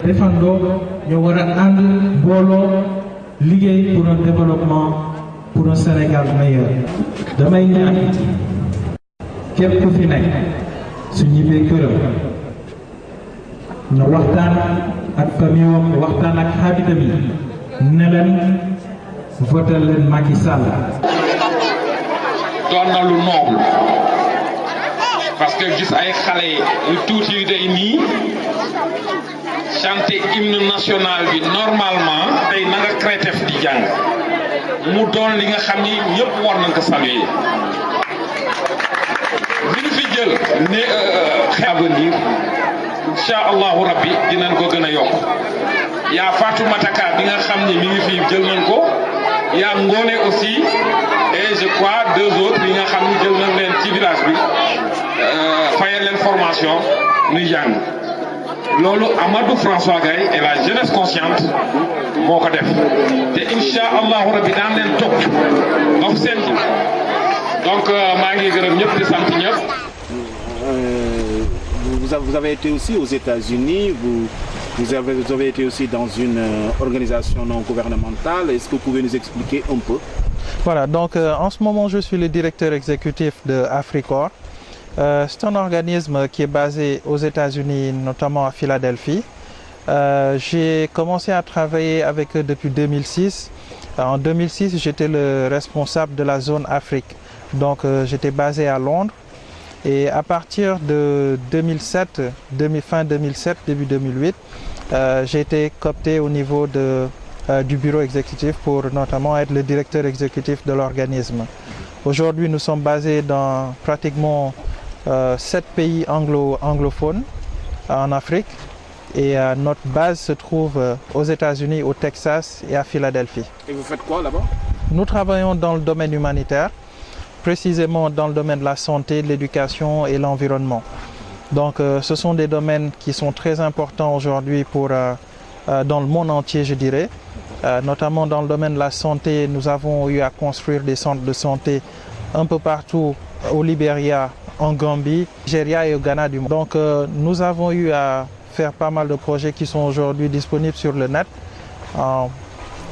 defandoo ñu war a ànd booloo liggéey pour un développement pour un Sénégal meilleur. damay ñaan képp ku fi nekk su ñibbee këram ñu waxtaan ak famille am waxtaan ak xaritam yi ne leen votel leen Macky Sall. doon na lu noble parce que gis ay xale yu tuuti yu day nii chanter hymne national bi normalement tey na nga CRETEF di jàng mu doon li nga xam ni ñëpp war nañ ko saluer li ñu fi jël ne avenir incha allahu rabbi dinañ ko gën a yokk yaa Fatoumata Ka bi nga xam ni mi ngi fi jël nañ ko yaa Ngone aussi et je crois deux autres yi nga xam ni jël nañ leen ci village bi fayal leen formation nuy jàng loolu Amadou François Gaye et la jeunesse consciente moo ko def te incha allahu rabbi daan leen topp ba fu seen donc maa ngi gërëm ñëpp di sant ñëpp. Vous avez été aussi aux États-Unis, vous avez été aussi dans une organisation non gouvernementale. Est-ce que vous pouvez nous expliquer un peu? Voilà, donc en ce moment je suis le directeur exécutif de Africorps. C'est un organisme qui est basé aux États-Unis, notamment à Philadelphie. J'ai commencé à travailler avec eux depuis 2006. En 2006, j'étais le responsable de la zone Afrique. Donc j'étais basé à Londres. Et à partir de 2007, fin 2007, début 2008, j'ai été coopté au niveau du bureau exécutif pour notamment être le directeur exécutif de l'organisme. Aujourd'hui, nous sommes basés dans pratiquement 7 pays anglophones en Afrique et notre base se trouve aux États-Unis, au Texas et à Philadelphie. Et vous faites quoi là-bas? Nous travaillons dans le domaine humanitaire, précisément dans le domaine de la santé, de l'éducation et l'environnement. Donc ce sont des domaines qui sont très importants aujourd'hui dans le monde entier, je dirais. Notamment dans le domaine de la santé, nous avons eu à construire des centres de santé un peu partout au Libéria, en Gambie, Nigeria et au Ghana du monde. Donc nous avons eu à faire pas mal de projets qui sont aujourd'hui disponibles sur le net. En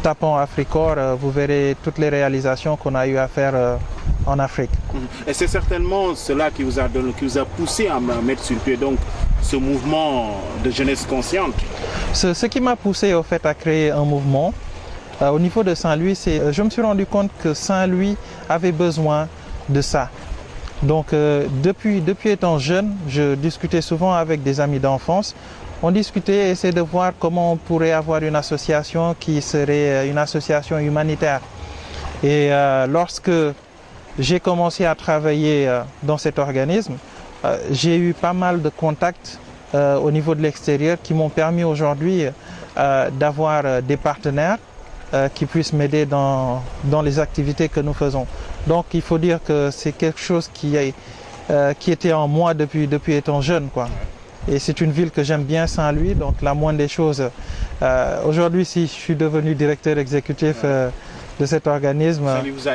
tapant Africorps, vous verrez toutes les réalisations qu'on a eu à faire en Afrique. Et c'est certainement cela qui vous a poussé à mettre sur pied donc ce mouvement de jeunesse consciente. Ce qui m'a poussé au fait à créer un mouvement au niveau de Saint-Louis, c'est je me suis rendu compte que Saint-Louis avait besoin de ça. Donc depuis étant jeune, je discutais souvent avec des amis d'enfance. On discutait, essayait de voir comment on pourrait avoir une association qui serait une association humanitaire. Et lorsque j'ai commencé à travailler dans cet organisme, j'ai eu pas mal de contacts au niveau de l'extérieur qui m'ont permis aujourd'hui d'avoir des partenaires qui puissent m'aider dans les activités que nous faisons. Donc il faut dire que c'est quelque chose qui était en moi depuis étant jeune, quoi. Et c'est une ville que j'aime bien, Saint-Louis, donc la moindre des choses. Aujourd'hui, si je suis devenu directeur exécutif de cet organisme,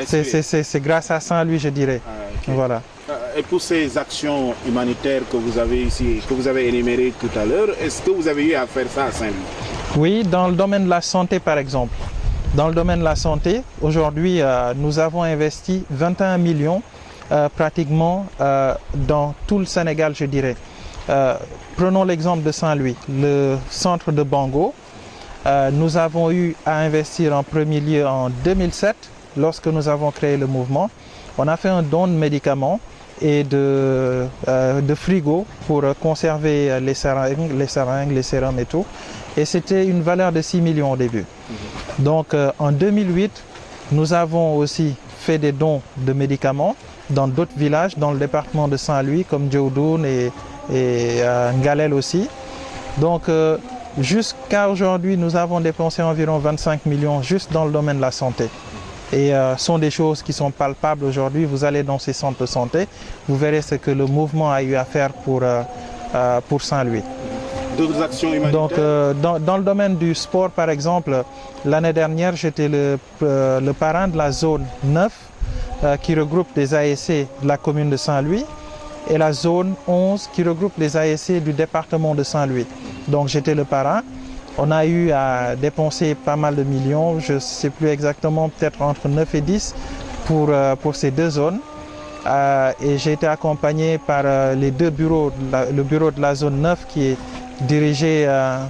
c'est grâce à Saint-Louis, je dirais. Okay. Voilà. Et pour ces actions humanitaires que vous avez ici, que vous avez énumérées tout à l'heure, est-ce que vous avez eu à faire ça à Saint-Louis? Oui, dans le domaine de la santé, par exemple. Dans le domaine de la santé, aujourd'hui, nous avons investi 21 millions pratiquement dans tout le Sénégal, je dirais. Prenons l'exemple de Saint-Louis, le centre de Bango. Nous avons eu à investir en premier lieu en 2007, lorsque nous avons créé le mouvement. On a fait un don de médicaments et de frigo pour conserver les seringues, les sérums et tout. Et c'était une valeur de 6 millions au début. Donc en 2008, nous avons aussi fait des dons de médicaments dans d'autres villages, dans le département de Saint-Louis, comme Djoudoun et Ngalel aussi. Donc jusqu'à aujourd'hui, nous avons dépensé environ 25 millions juste dans le domaine de la santé. Et ce sont des choses qui sont palpables aujourd'hui. Vous allez dans ces centres de santé, vous verrez ce que le mouvement a eu à faire pour Saint-Louis. D'autres actions humanitaires? Donc dans le domaine du sport, par exemple, l'année dernière, j'étais le parrain de la zone 9 qui regroupe les ASC de la commune de Saint-Louis et la zone 11 qui regroupe les ASC du département de Saint-Louis. Donc j'étais le parrain On a eu à dépenser pas mal de millions, je ne sais plus exactement, peut-être entre 9 et 10 pour ces deux zones. Et j'ai été accompagné par les deux bureaux, le bureau de la zone 9 qui est dirigé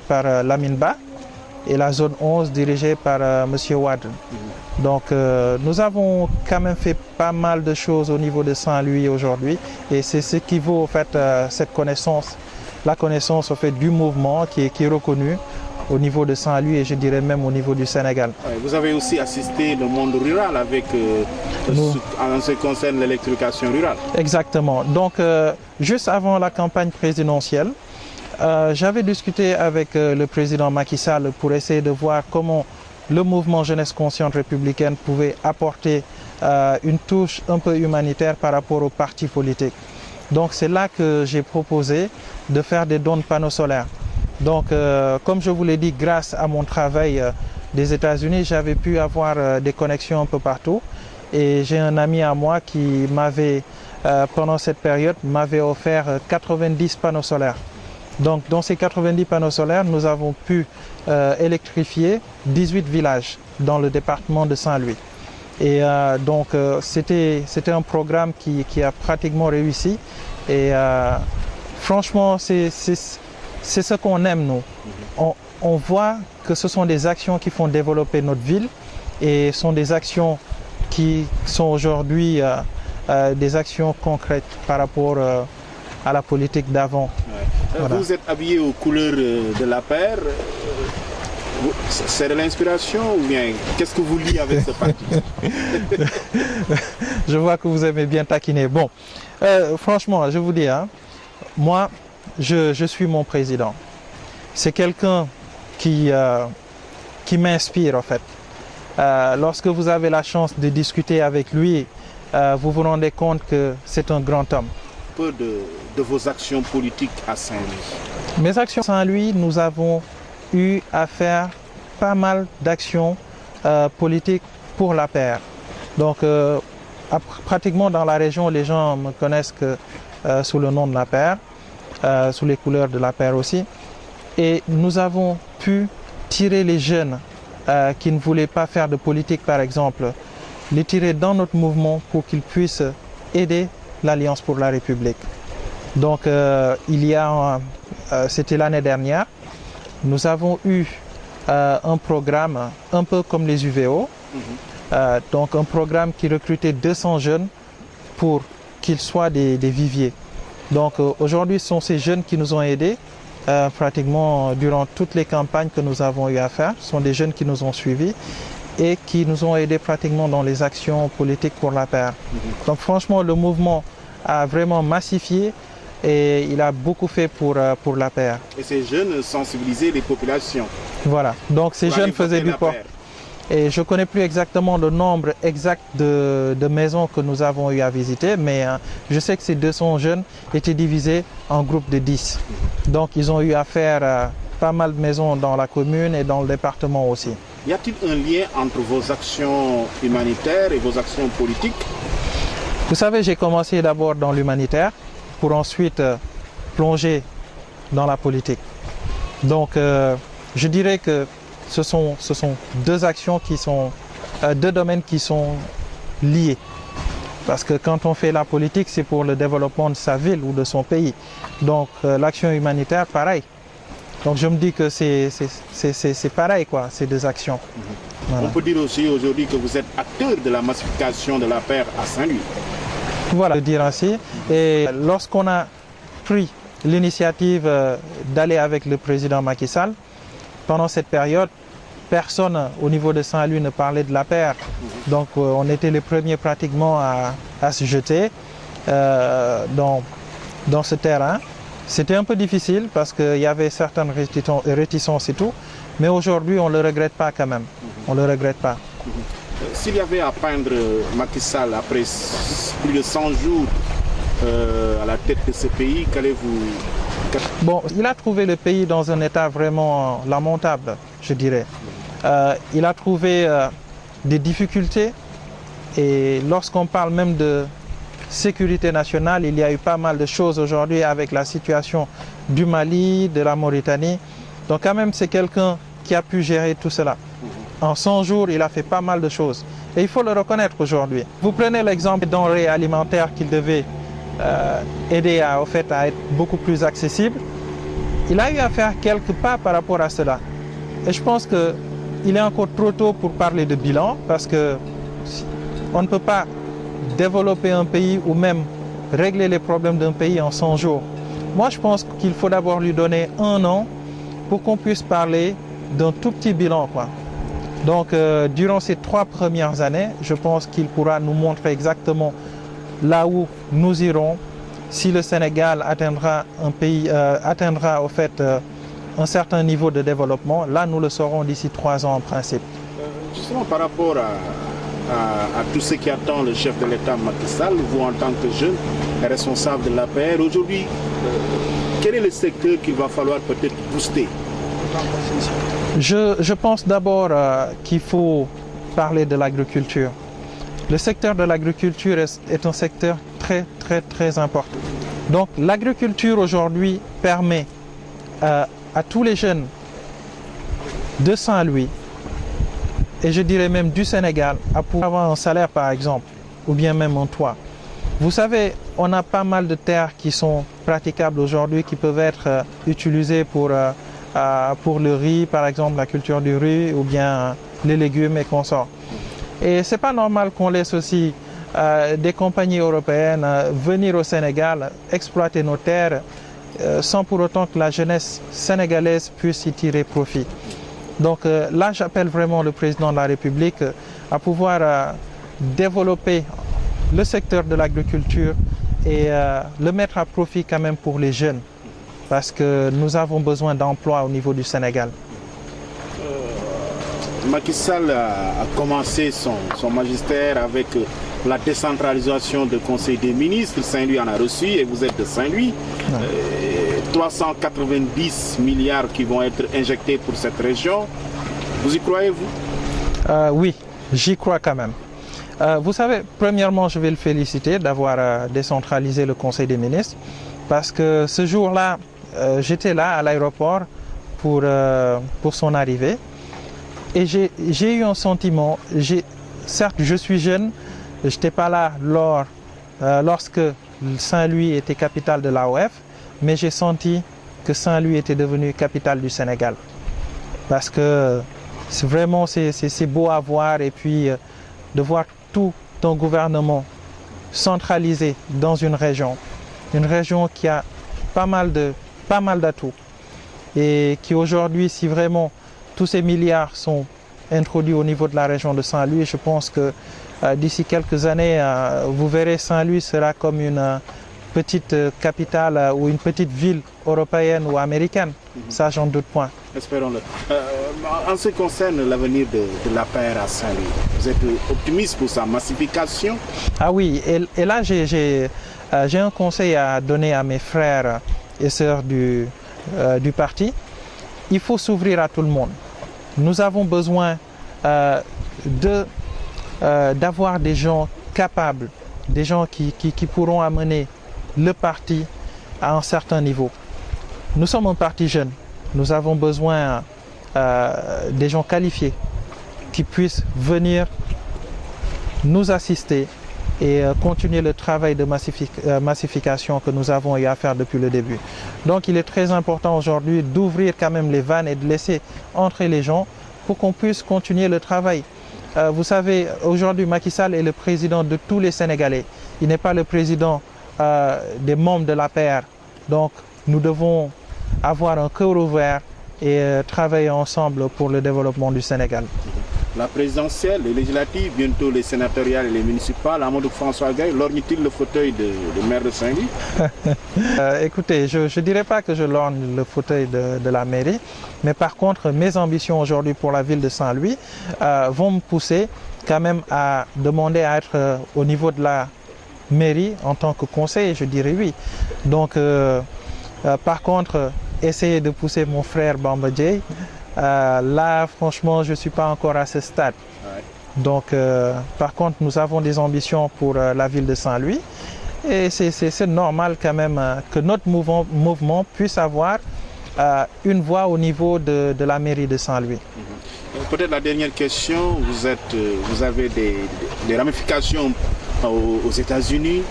par Lamine Ba et la zone 11 dirigée par M. Wad. Donc nous avons quand même fait pas mal de choses au niveau de Saint-Louis aujourd'hui et c'est ce qui vaut en fait cette connaissance, la connaissance en fait du mouvement qui est reconnu au niveau de Saint-Louis et je dirais même au niveau du Sénégal. Vous avez aussi assisté le monde rural avec, en ce qui concerne l'électrification rurale. Exactement. Donc juste avant la campagne présidentielle, j'avais discuté avec le président Macky Sall pour essayer de voir comment le mouvement Jeunesse Consciente Républicaine pouvait apporter une touche un peu humanitaire par rapport aux partis politiques. Donc c'est là que j'ai proposé de faire des dons de panneaux solaires. Donc comme je vous l'ai dit, grâce à mon travail des États-Unis, j'avais pu avoir des connexions un peu partout. Et j'ai un ami à moi qui m'avait, pendant cette période, m'avait offert 90 panneaux solaires. Donc dans ces 90 panneaux solaires, nous avons pu électrifier 18 villages dans le département de Saint-Louis. Et donc c'était un programme qui a pratiquement réussi. Et franchement, c'est ce qu'on aime nous. On voit que ce sont des actions qui font développer notre ville et sont des actions qui sont aujourd'hui des actions concrètes par rapport à la politique d'avant. Ouais. Voilà. Vous êtes habillé aux couleurs de l'APR. C'est de l'inspiration ou bien qu'est-ce que vous liez avec ce parti? Je vois que vous aimez bien taquiner. Bon, franchement, je vous dis, hein, moi, je suis mon président. C'est quelqu'un qui m'inspire en fait. Lorsque vous avez la chance de discuter avec lui, vous vous rendez compte que c'est un grand homme. Un peu de vos actions politiques à Saint-Louis. Mes actions à Saint-Louis, nous avons eu à faire pas mal d'actions politiques pour la paix. Donc pratiquement dans la région, les gens me connaissent que, sous le nom de la paix, sous les couleurs de la paix aussi. Et nous avons pu tirer les jeunes qui ne voulaient pas faire de politique par exemple, les tirer dans notre mouvement pour qu'ils puissent aider l'Alliance pour la République. Donc il y a, c'était l'année dernière, nous avons eu un programme un peu comme les UVO, donc un programme qui recrutait 200 jeunes pour qu'ils soient des viviers. Donc aujourd'hui ce sont ces jeunes qui nous ont aidés pratiquement durant toutes les campagnes que nous avons eu à faire. Ce sont des jeunes qui nous ont suivis et qui nous ont aidés pratiquement dans les actions politiques pour la paix. Donc franchement le mouvement a vraiment massifié et il a beaucoup fait pour la paix. Et ces jeunes sensibilisaient les populations. Voilà, donc ces jeunes faisaient du port. Et je ne connais plus exactement le nombre exact de maisons que nous avons eu à visiter, mais je sais que ces 200 jeunes étaient divisés en groupes de 10. Donc ils ont eu à faire pas mal de maisons dans la commune et dans le département aussi. Y a-t-il un lien entre vos actions humanitaires et vos actions politiques? Vous savez, j'ai commencé d'abord dans l'humanitaire pour ensuite plonger dans la politique. Donc je dirais que ce sont deux actions qui sont, deux domaines qui sont liés. Parce que quand on fait la politique, c'est pour le développement de sa ville ou de son pays. Donc l'action humanitaire, pareil. Donc je me dis que c'est pareil, quoi, ces deux actions. Voilà. On peut dire aussi aujourd'hui que vous êtes acteur de la massification de la paix à Saint-Louis. Voilà, dire ainsi. Et lorsqu'on a pris l'initiative d'aller avec le président Macky Sall, pendant cette période, personne au niveau de Saint-Louis ne parlait de la paix. Donc on était les premiers pratiquement à se jeter dans ce terrain. C'était un peu difficile parce qu'il y avait certaines réticences et tout, mais aujourd'hui on ne le regrette pas quand même. On ne le regrette pas. S'il y avait à peindre Macky Sall après plus de 100 jours à la tête de ce pays, qu'allez-vous... Bon, il a trouvé le pays dans un état vraiment lamentable, je dirais. Il a trouvé des difficultés et lorsqu'on parle même de sécurité nationale, il y a eu pas mal de choses aujourd'hui avec la situation du Mali, de la Mauritanie. Donc quand même, c'est quelqu'un qui a pu gérer tout cela. En 100 jours, il a fait pas mal de choses. Et il faut le reconnaître aujourd'hui. Vous prenez l'exemple des denrées alimentaires qu'il devait aider à être beaucoup plus accessible. Il a eu à faire quelques pas par rapport à cela. Et je pense qu'il est encore trop tôt pour parler de bilan parce qu'on ne peut pas développer un pays ou même régler les problèmes d'un pays en 100 jours. Moi, je pense qu'il faut d'abord lui donner 1 an pour qu'on puisse parler d'un tout petit bilan, quoi. Donc, durant ces 3 premières années, je pense qu'il pourra nous montrer exactement là où nous irons si le Sénégal atteindra un certain niveau de développement. Là, nous le saurons d'ici 3 ans en principe. Justement, par rapport à tout ce qui attend le chef de l'État Macky Sall, vous en tant que jeune responsable de l'APR, aujourd'hui, quel est le secteur qu'il va falloir peut-être booster? Je pense d'abord qu'il faut parler de l'agriculture. Le secteur de l'agriculture est un secteur très important. Donc l'agriculture aujourd'hui permet à tous les jeunes de Saint-Louis, et je dirais même du Sénégal, à pouvoir avoir un salaire par exemple, ou bien même un toit. Vous savez, on a pas mal de terres qui sont praticables aujourd'hui, qui peuvent être utilisées pour le riz, par exemple, la culture du riz, ou bien les légumes et consorts. Et c'est pas normal qu'on laisse aussi des compagnies européennes venir au Sénégal, exploiter nos terres, sans pour autant que la jeunesse sénégalaise puisse y tirer profit. Donc là, j'appelle vraiment le président de la République à pouvoir développer le secteur de l'agriculture et le mettre à profit quand même pour les jeunes, parce que nous avons besoin d'emplois au niveau du Sénégal. Macky Sall a commencé son magistère avec la décentralisation du Conseil des ministres. Saint-Louis en a reçu et vous êtes de Saint-Louis. 390 milliards qui vont être injectés pour cette région. Vous y croyez-vous? Oui, j'y crois quand même. Vous savez, premièrement, je vais le féliciter d'avoir décentralisé le Conseil des ministres, parce que ce jour-là, j'étais là à l'aéroport pour son arrivée. Et j'ai eu un sentiment, certes je suis jeune, je n'étais pas là lorsque Saint-Louis était capitale de l'AOF, mais j'ai senti que Saint-Louis était devenu capitale du Sénégal. Parce que vraiment c'est beau à voir, et puis de voir tout un gouvernement centralisé dans une région qui a pas mal d'atouts, et qui aujourd'hui, si vraiment tous ces milliards sont introduits au niveau de la région de Saint-Louis, je pense que d'ici quelques années, vous verrez, Saint-Louis sera comme une petite capitale ou une petite ville européenne ou américaine. Ça, j'en doute point. Espérons-le. En ce qui concerne l'avenir de l'APR à Saint-Louis, vous êtes optimiste pour sa massification? Ah oui, et là, j'ai un conseil à donner à mes frères et sœurs du parti. Il faut s'ouvrir à tout le monde. Nous avons besoin d'avoir des gens capables, des gens qui pourront amener le parti à un certain niveau. Nous sommes un parti jeune. Nous avons besoin des gens qualifiés qui puissent venir nous assister et continuer le travail de massification que nous avons eu à faire depuis le début. Donc il est très important aujourd'hui d'ouvrir quand même les vannes et de laisser entrer les gens pour qu'on puisse continuer le travail. Vous savez, aujourd'hui Macky Sall est le président de tous les Sénégalais. Il n'est pas le président des membres de l'APR. Donc nous devons avoir un cœur ouvert et travailler ensemble pour le développement du Sénégal. La présidentielle, les législatives, bientôt les sénatoriales et les municipales, Amadou François Gaye lorgne-t-il le fauteuil de maire de Saint-Louis? Écoutez, je ne dirais pas que je lorgne le fauteuil de la mairie, mais par contre, mes ambitions aujourd'hui pour la ville de Saint-Louis vont me pousser quand même à demander à être au niveau de la mairie en tant que conseiller, je dirais oui. Donc, par contre, essayer de pousser mon frère Bamba Dièye, là, franchement, je ne suis pas encore à ce stade. Donc, par contre, nous avons des ambitions pour la ville de Saint-Louis. Et c'est normal quand même que notre mouvement puisse avoir une voix au niveau de la mairie de Saint-Louis. Peut-être la dernière question, vous avez des ramifications aux États-Unis.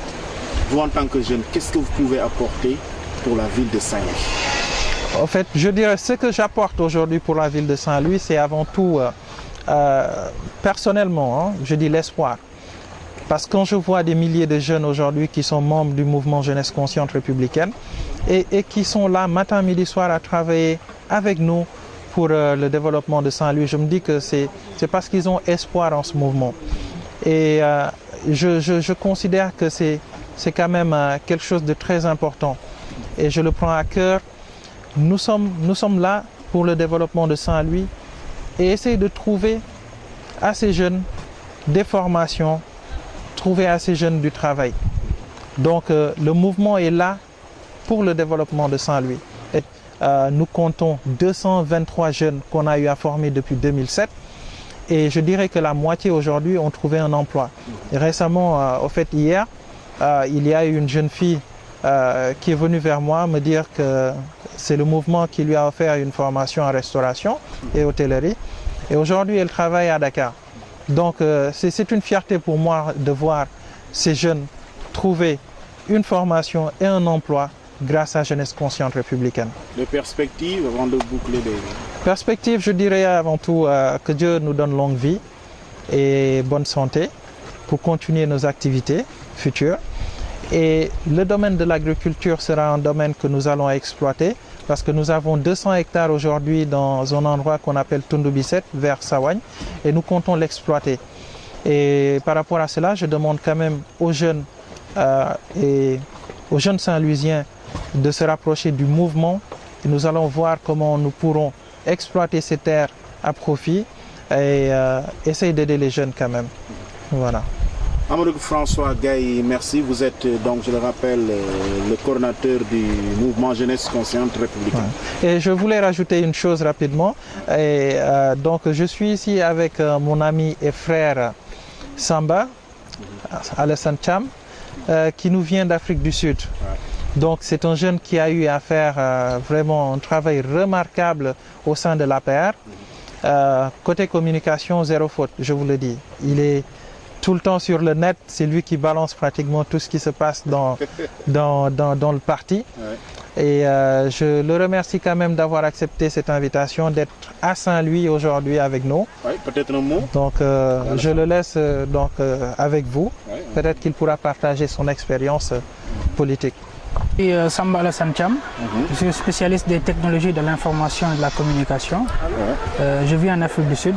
Vous, en tant que jeune, qu'est-ce que vous pouvez apporter pour la ville de Saint-Louis? En fait, je dirais ce que j'apporte aujourd'hui pour la ville de Saint-Louis, c'est avant tout, personnellement, hein, je dis l'espoir. Parce que quand je vois des milliers de jeunes aujourd'hui qui sont membres du mouvement Jeunesse Consciente Républicaine et qui sont là matin, midi, soir à travailler avec nous pour le développement de Saint-Louis, je me dis que c'est parce qu'ils ont espoir en ce mouvement. Et je considère que c'est quand même quelque chose de très important. Et je le prends à cœur. Nous sommes là pour le développement de Saint-Louis et essayer de trouver à ces jeunes des formations, trouver à ces jeunes du travail. Donc le mouvement est là pour le développement de Saint-Louis. Nous comptons 223 jeunes qu'on a eu à former depuis 2007 et je dirais que la moitié aujourd'hui ont trouvé un emploi. Et récemment, au fait hier, il y a une jeune fille qui est venue vers moi me dire que c'est le mouvement qui lui a offert une formation en restauration et hôtellerie. Et aujourd'hui, elle travaille à Dakar. Donc c'est une fierté pour moi de voir ces jeunes trouver une formation et un emploi grâce à Jeunesse Consciente Républicaine. Les perspectives avant de boucler les... Perspectives, je dirais avant tout que Dieu nous donne longue vie et bonne santé pour continuer nos activités futures. Et le domaine de l'agriculture sera un domaine que nous allons exploiter parce que nous avons 200 hectares aujourd'hui dans un endroit qu'on appelle Tundubiset, vers Sawagne, et nous comptons l'exploiter. Et par rapport à cela, je demande quand même aux jeunes et aux jeunes Saint-Louisiens de se rapprocher du mouvement. Et nous allons voir comment nous pourrons exploiter ces terres à profit et essayer d'aider les jeunes quand même. Voilà. Amadou François Gaye, merci. Vous êtes donc, je le rappelle, le coordinateur du mouvement Jeunesse Consciente Républicaine. Ouais. Et je voulais rajouter une chose rapidement. Et, donc je suis ici avec mon ami et frère Samba, Alassane Cham, qui nous vient d'Afrique du Sud. Ouais. Donc c'est un jeune qui a eu à faire vraiment un travail remarquable au sein de l'APR. Côté communication, zéro faute, je vous le dis. Il est tout le temps sur le net, c'est lui qui balance pratiquement tout ce qui se passe dans le parti. Ouais. Et je le remercie quand même d'avoir accepté cette invitation, d'être à Saint-Louis aujourd'hui avec nous. Oui, peut-être un mot. Donc je le laisse avec vous. Ouais. Peut-être qu'il pourra partager son expérience politique. Je suis Samba Alassane Cham, je suis spécialiste des technologies de l'information et de la communication. Je vis en Afrique du Sud,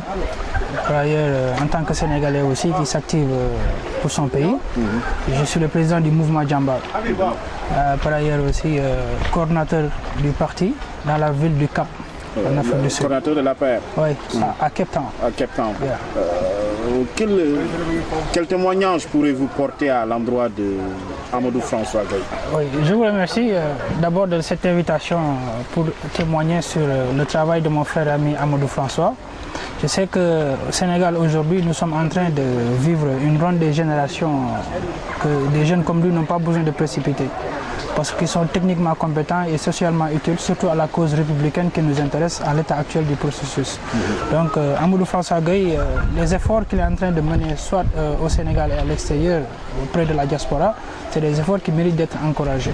par ailleurs en tant que Sénégalais aussi qui s'active pour son pays. Je suis le président du mouvement Djamba, par ailleurs aussi coordinateur du parti dans la ville du Cap, en Afrique du Sud. Coordinateur de l'APR. Oui, à Cape Town. À Cape Town. Yeah. Quel témoignage pourrez-vous porter à l'endroit de Amadou François Gaye? Oui, je vous remercie d'abord de cette invitation pour témoigner sur le travail de mon frère ami Amadou François. Je sais qu'au Sénégal aujourd'hui, nous sommes en train de vivre une ronde des générations que des jeunes comme lui n'ont pas besoin de précipiter, parce qu'ils sont techniquement compétents et socialement utiles, surtout à la cause républicaine qui nous intéresse à l'état actuel du processus. Donc Amadou François Gaye, les efforts qu'il est en train de mener soit au Sénégal et à l'extérieur, auprès de la diaspora, c'est des efforts qui méritent d'être encouragés.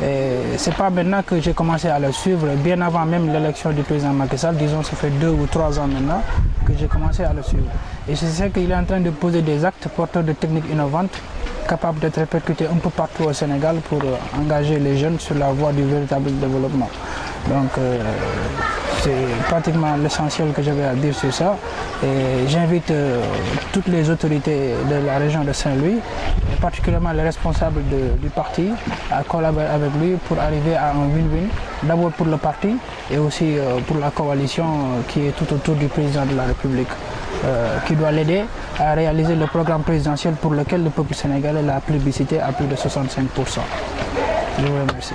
Ce n'est pas maintenant que j'ai commencé à le suivre, bien avant même l'élection du président Macky Sall, disons ça fait 2 ou 3 ans maintenant que j'ai commencé à le suivre. Et je sais qu'il est en train de poser des actes porteurs de techniques innovantes, capables d'être répercutés un peu partout au Sénégal pour engager les jeunes sur la voie du véritable développement. Donc c'est pratiquement l'essentiel que j'avais à dire sur ça. Et j'invite toutes les autorités de la région de Saint-Louis, et particulièrement les responsables du parti, à collaborer avec lui pour arriver à un win-win, d'abord pour le parti et aussi pour la coalition qui est tout autour du président de la République, qui doit l'aider à réaliser le programme présidentiel pour lequel le peuple sénégalais l'a plébiscité à plus de 65%. Je vous remercie.